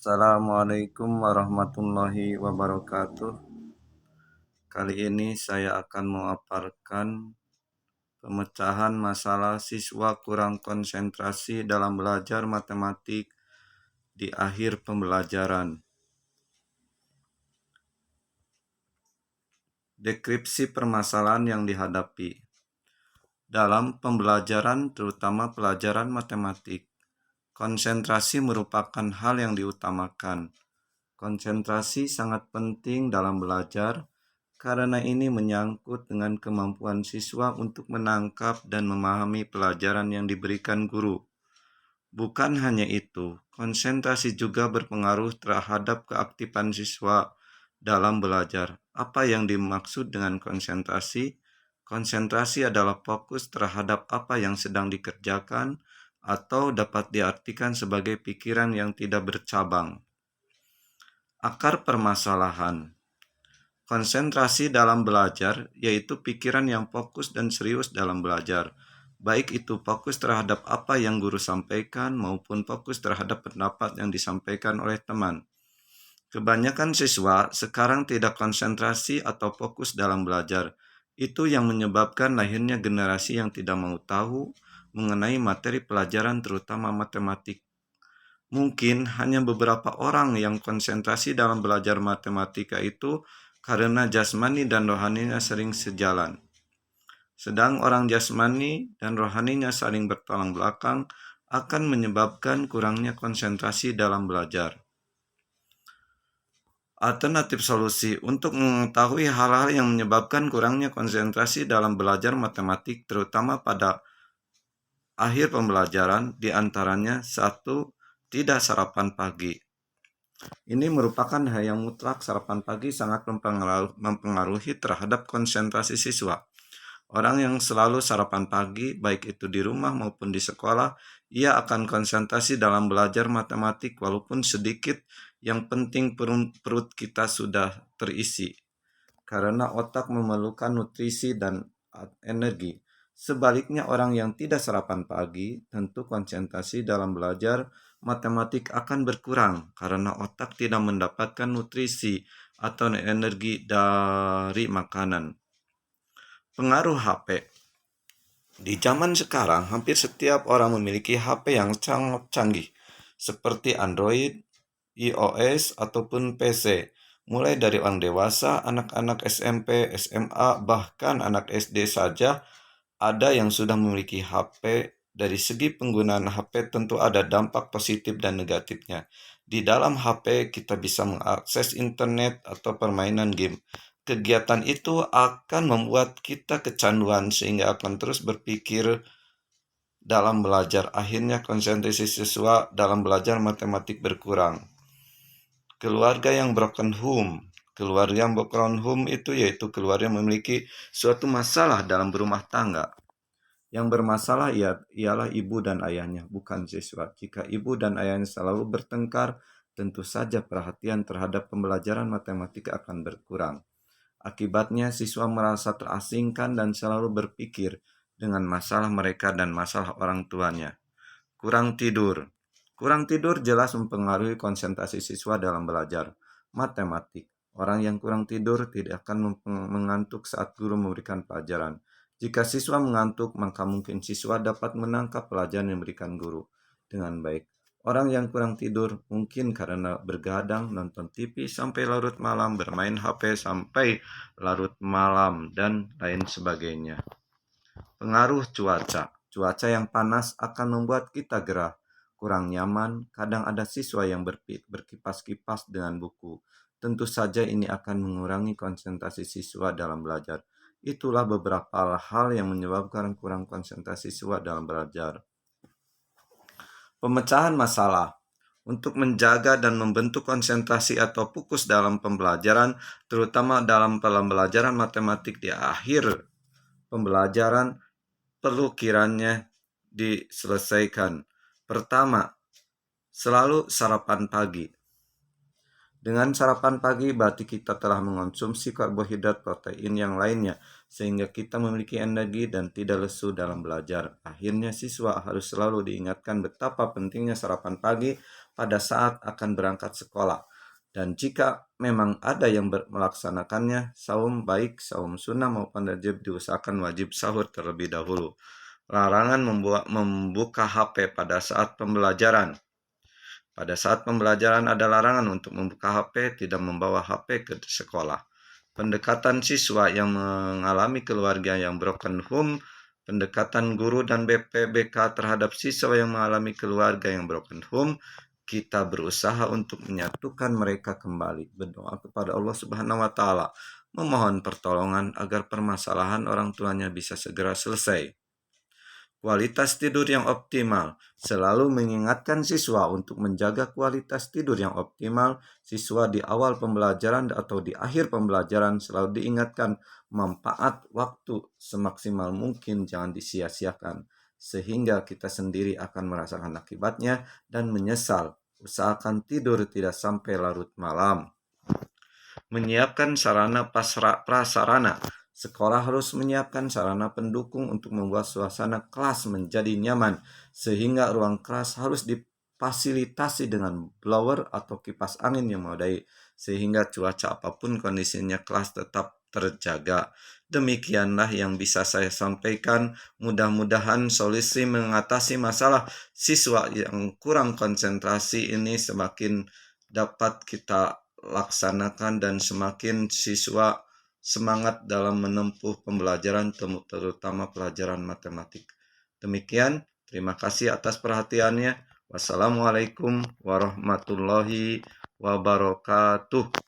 Assalamualaikum warahmatullahi wabarakatuh. Kali ini saya akan memaparkan pemecahan masalah siswa kurang konsentrasi dalam belajar matematik di akhir pembelajaran. Deskripsi permasalahan yang dihadapi. Dalam pembelajaran, terutama pelajaran matematik, konsentrasi merupakan hal yang diutamakan. Konsentrasi sangat penting dalam belajar karena ini menyangkut dengan kemampuan siswa untuk menangkap dan memahami pelajaran yang diberikan guru. Bukan hanya itu, konsentrasi juga berpengaruh terhadap keaktifan siswa dalam belajar. Apa yang dimaksud dengan konsentrasi? Konsentrasi adalah fokus terhadap apa yang sedang dikerjakan atau dapat diartikan sebagai pikiran yang tidak bercabang. Akar permasalahan. Konsentrasi dalam belajar yaitu pikiran yang fokus dan serius dalam belajar, baik itu fokus terhadap apa yang guru sampaikan maupun fokus terhadap pendapat yang disampaikan oleh teman. Kebanyakan siswa sekarang tidak konsentrasi atau fokus dalam belajar. Itu yang menyebabkan lahirnya generasi yang tidak mau tahu mengenai materi pelajaran terutama matematik. Mungkin hanya beberapa orang yang konsentrasi dalam belajar matematika itu karena jasmani dan rohaninya sering sejalan. Sedang orang jasmani dan rohaninya saling bertolak belakang akan menyebabkan kurangnya konsentrasi dalam belajar. Alternatif solusi untuk mengetahui hal-hal yang menyebabkan kurangnya konsentrasi dalam belajar matematik terutama pada akhir pembelajaran diantaranya 1. Tidak sarapan pagi. Ini merupakan hal yang mutlak. Sarapan pagi sangat mempengaruhi terhadap konsentrasi siswa. Orang yang selalu sarapan pagi, baik itu di rumah maupun di sekolah, ia akan konsentrasi dalam belajar matematik walaupun sedikit. Yang penting perut kita sudah terisi, karena otak memerlukan nutrisi dan energi. Sebaliknya, orang yang tidak sarapan pagi tentu konsentrasi dalam belajar matematik akan berkurang karena otak tidak mendapatkan nutrisi atau energi dari makanan. Pengaruh HP. Di zaman sekarang, hampir setiap orang memiliki HP yang sangat canggih, seperti Android, iOS, ataupun PC. Mulai dari orang dewasa, anak-anak SMP, SMA, bahkan anak SD saja ada yang sudah memiliki HP. Dari segi penggunaan HP tentu ada dampak positif dan negatifnya. Di dalam HP kita bisa mengakses internet atau permainan game. Kegiatan itu akan membuat kita kecanduan sehingga akan terus berpikir dalam belajar. Akhirnya konsentrasi siswa dalam belajar matematik berkurang. Keluarga yang broken home. Keluarga yang broken home itu yaitu keluarga yang memiliki suatu masalah dalam berumah tangga. Yang bermasalah ialah ibu dan ayahnya, bukan siswa. Jika ibu dan ayahnya selalu bertengkar, tentu saja perhatian terhadap pembelajaran matematika akan berkurang. Akibatnya siswa merasa terasingkan dan selalu berpikir dengan masalah mereka dan masalah orang tuanya. Kurang tidur. Kurang tidur jelas mempengaruhi konsentrasi siswa dalam belajar matematik. Orang yang kurang tidur tidak akan mengantuk saat guru memberikan pelajaran. Jika siswa mengantuk, maka mungkin siswa dapat menangkap pelajaran yang diberikan guru dengan baik. Orang yang kurang tidur mungkin karena bergadang, nonton TV sampai larut malam, bermain HP sampai larut malam, dan lain sebagainya. Pengaruh cuaca. Cuaca yang panas akan membuat kita gerah, kurang nyaman. Kadang ada siswa yang berkipas-kipas dengan buku. Tentu saja ini akan mengurangi konsentrasi siswa dalam belajar. Itulah beberapa hal yang menyebabkan kurang konsentrasi siswa dalam belajar. Pemecahan masalah. Untuk menjaga dan membentuk konsentrasi atau fokus dalam pembelajaran, terutama dalam pembelajaran matematik di akhir pembelajaran, perlu kiranya diselesaikan. Pertama, selalu sarapan pagi. Dengan sarapan pagi berarti kita telah mengonsumsi karbohidrat, protein yang lainnya, sehingga kita memiliki energi dan tidak lesu dalam belajar. Akhirnya siswa harus selalu diingatkan betapa pentingnya sarapan pagi pada saat akan berangkat sekolah. Dan jika memang ada yang melaksanakannya, saum baik saum sunnah maupun wajib diusahakan wajib sahur terlebih dahulu. Larangan membuka HP pada saat pembelajaran. Pada saat pembelajaran ada larangan untuk membuka HP, tidak membawa HP ke sekolah. Pendekatan siswa yang mengalami keluarga yang broken home, pendekatan guru dan BPBK terhadap siswa yang mengalami keluarga yang broken home, kita berusaha untuk menyatukan mereka kembali. Berdoa kepada Allah Subhanahu wa taala, memohon pertolongan agar permasalahan orang tuanya bisa segera selesai. Kualitas tidur yang optimal. Selalu mengingatkan siswa untuk menjaga kualitas tidur yang optimal. Siswa di awal pembelajaran atau di akhir pembelajaran selalu diingatkan manfaat waktu semaksimal mungkin, jangan disia-siakan. Sehingga kita sendiri akan merasakan akibatnya dan menyesal. Usahakan tidur tidak sampai larut malam. Menyiapkan sarana prasarana. Sekolah harus menyiapkan sarana pendukung untuk membuat suasana kelas menjadi nyaman, sehingga ruang kelas harus difasilitasi dengan blower atau kipas angin yang memadai, sehingga cuaca apapun kondisinya kelas tetap terjaga. Demikianlah yang bisa saya sampaikan. Mudah-mudahan solusi mengatasi masalah siswa yang kurang konsentrasi ini semakin dapat kita laksanakan dan semakin siswa semangat dalam menempuh pembelajaran terutama pelajaran matematik. Demikian, terima kasih atas perhatiannya. Wassalamualaikum warahmatullahi wabarakatuh.